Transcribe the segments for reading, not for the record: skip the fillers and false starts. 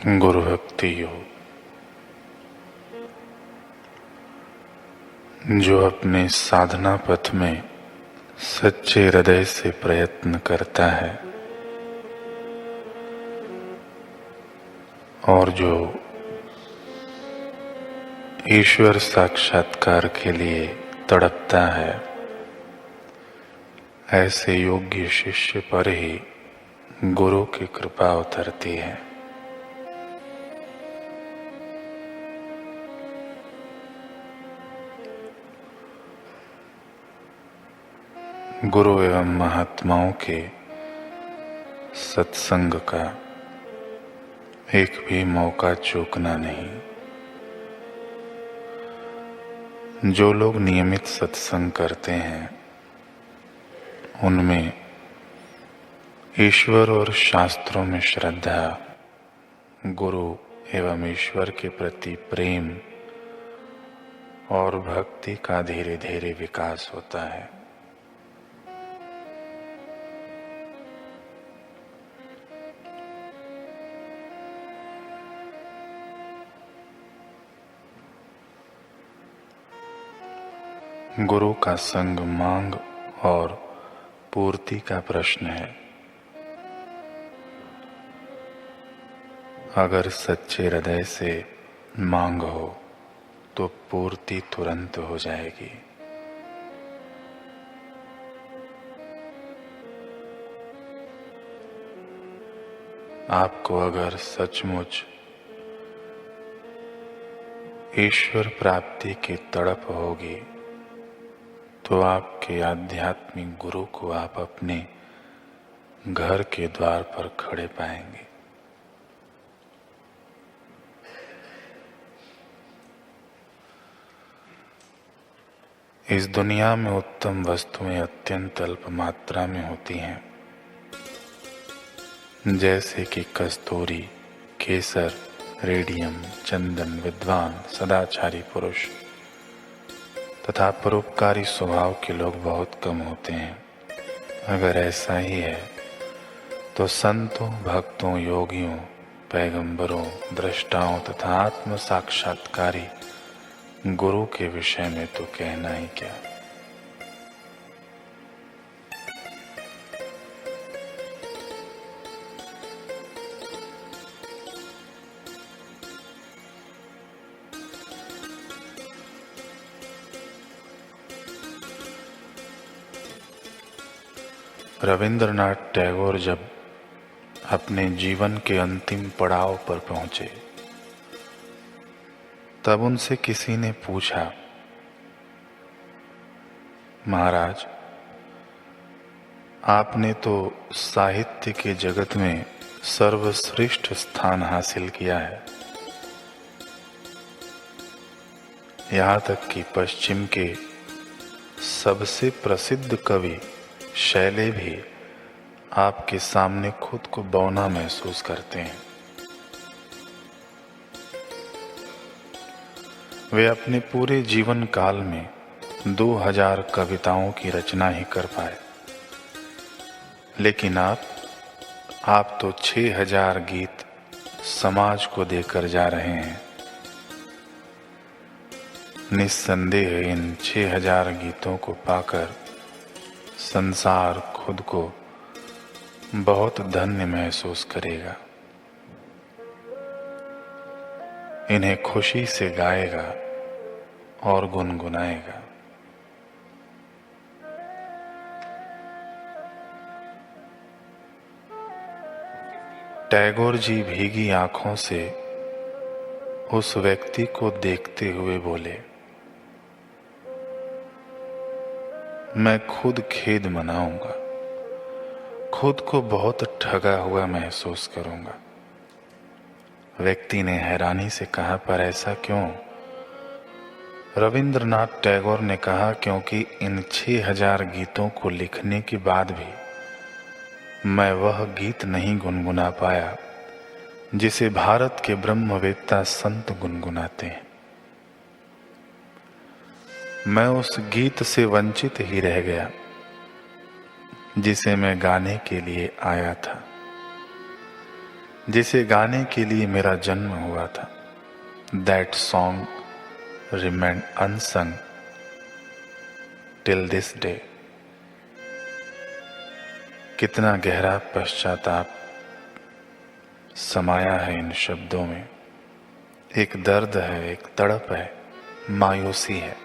गुरु भक्ति योग। जो अपने साधना पथ में सच्चे हृदय से प्रयत्न करता है और जो ईश्वर साक्षात्कार के लिए तड़पता है, ऐसे योग्य शिष्य पर ही गुरु की कृपा उतरती है। गुरु एवं महात्माओं के सत्संग का एक भी मौका चूकना नहीं। जो लोग नियमित सत्संग करते हैं, उनमें ईश्वर और शास्त्रों में श्रद्धा, गुरु एवं ईश्वर के प्रति प्रेम और भक्ति का धीरे धीरे विकास होता है। गुरु का संग मांग और पूर्ति का प्रश्न है। अगर सच्चे हृदय से मांग हो तो पूर्ति तुरंत हो जाएगी। आपको अगर सचमुच ईश्वर प्राप्ति की तड़प होगी तो आपके आध्यात्मिक गुरु को आप अपने घर के द्वार पर खड़े पाएंगे। इस दुनिया में उत्तम वस्तुएं अत्यंत अल्प मात्रा में होती हैं, जैसे कि कस्तूरी, केसर, रेडियम, चंदन, विद्वान, सदाचारी पुरुष तथा परोपकारी स्वभाव के लोग बहुत कम होते हैं। अगर ऐसा ही है तो संतों, भक्तों, योगियों, पैगंबरों, दृष्टाओं तथा आत्म साक्षात्कारी गुरु के विषय में तो कहना ही क्या। रविंद्रनाथ टैगोर जब अपने जीवन के अंतिम पड़ाव पर पहुंचे, तब उनसे किसी ने पूछा, महाराज, आपने तो साहित्य के जगत में सर्वश्रेष्ठ स्थान हासिल किया है। यहाँ तक कि पश्चिम के सबसे प्रसिद्ध कवि शैले भी आपके सामने खुद को बौना महसूस करते हैं। वे अपने पूरे जीवन काल में 2000 कविताओं की रचना ही कर पाए, लेकिन आप तो 6000 गीत समाज को देकर जा रहे हैं। निस्संदेह इन 6000 गीतों को पाकर संसार खुद को बहुत धन्य महसूस करेगा। इन्हें खुशी से गाएगा और गुनगुनाएगा। टैगोर जी भीगी आंखों से उस व्यक्ति को देखते हुए बोले, मैं खुद खेद मनाऊंगा, खुद को बहुत ठगा हुआ महसूस करूंगा। व्यक्ति ने हैरानी से कहा, पर ऐसा क्यों? रविंद्रनाथ टैगोर ने कहा, क्योंकि इन 6000 गीतों को लिखने के बाद भी मैं वह गीत नहीं गुनगुना पाया जिसे भारत के ब्रह्मवेत्ता संत गुनगुनाते हैं। मैं उस गीत से वंचित ही रह गया जिसे मैं गाने के लिए आया था। जिसे गाने के लिए मेरा जन्म हुआ था। That song remained unsung till this day। कितना गहरा पश्चाताप समाया है इन शब्दों में। एक दर्द है, एक तड़प है, मायूसी है।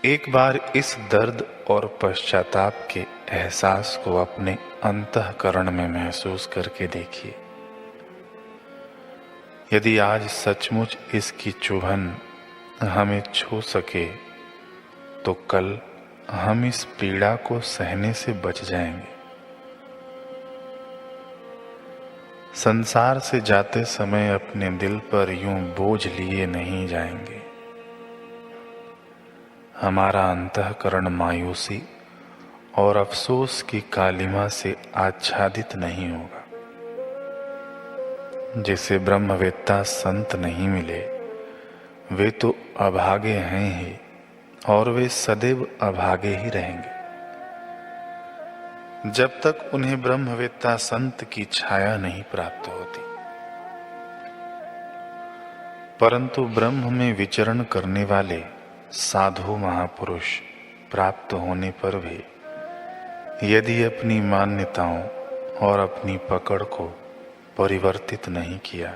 एक बार इस दर्द और पश्चाताप के एहसास को अपने अंतःकरण में महसूस करके देखिए। यदि आज सचमुच इसकी चुभन हमें छू सके तो कल हम इस पीड़ा को सहने से बच जाएंगे। संसार से जाते समय अपने दिल पर यूं बोझ लिए नहीं जाएंगे। हमारा अंतःकरण मायूसी और अफसोस की कालिमा से आच्छादित नहीं होगा। जिसे ब्रह्मवेत्ता संत नहीं मिले वे तो अभागे हैं ही, और वे सदैव अभागे ही रहेंगे जब तक उन्हें ब्रह्मवेत्ता संत की छाया नहीं प्राप्त होती। परंतु ब्रह्म में विचरण करने वाले साधु महापुरुष प्राप्त होने पर भी यदि अपनी मान्यताओं और अपनी पकड़ को परिवर्तित नहीं किया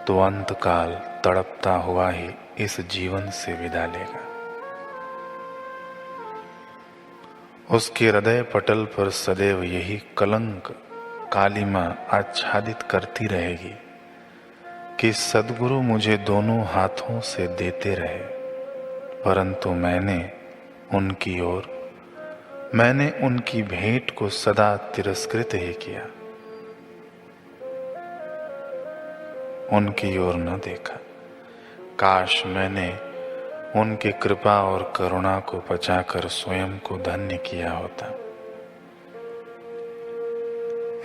तो अंतकाल तड़पता हुआ ही इस जीवन से विदा लेगा। उसके हृदय पटल पर सदैव यही कलंक कालिमा आच्छादित करती रहेगी कि सद्गुरु मुझे दोनों हाथों से देते रहे, परंतु मैंने उनकी भेंट को सदा तिरस्कृत ही किया, उनकी ओर न देखा। काश मैंने उनकी कृपा और करुणा को पचाकर स्वयं को धन्य किया होता।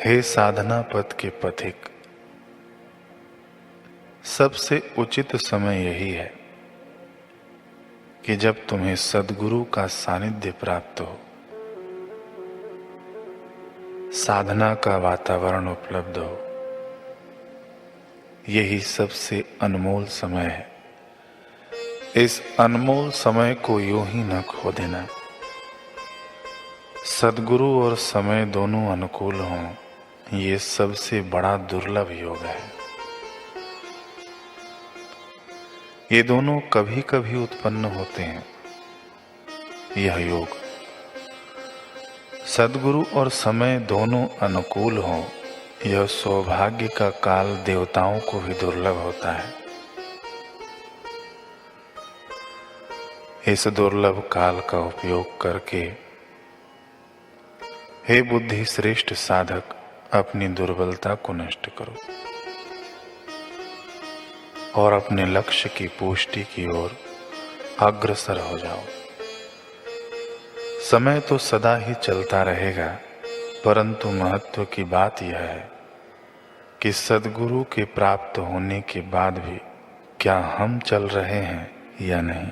हे साधना पथ के पथिक, सबसे उचित समय यही है कि जब तुम्हें सद्गुरु का सानिध्य प्राप्त हो, साधना का वातावरण उपलब्ध हो। यही सबसे अनमोल समय है। इस अनमोल समय को यूं ही न खो देना। सद्गुरु और समय दोनों अनुकूल हों, ये सबसे बड़ा दुर्लभ योग है। ये दोनों कभी कभी उत्पन्न होते हैं। यह योग सद्गुरु और समय दोनों अनुकूल हों, यह सौभाग्य का काल देवताओं को भी दुर्लभ होता है। इस दुर्लभ काल का उपयोग करके हे बुद्धि श्रेष्ठ साधक, अपनी दुर्बलता को नष्ट करो और अपने लक्ष्य की पुष्टि की ओर अग्रसर हो जाओ। समय तो सदा ही चलता रहेगा, परंतु महत्व की बात यह है कि सद्गुरु के प्राप्त होने के बाद भी क्या हम चल रहे हैं या नहीं।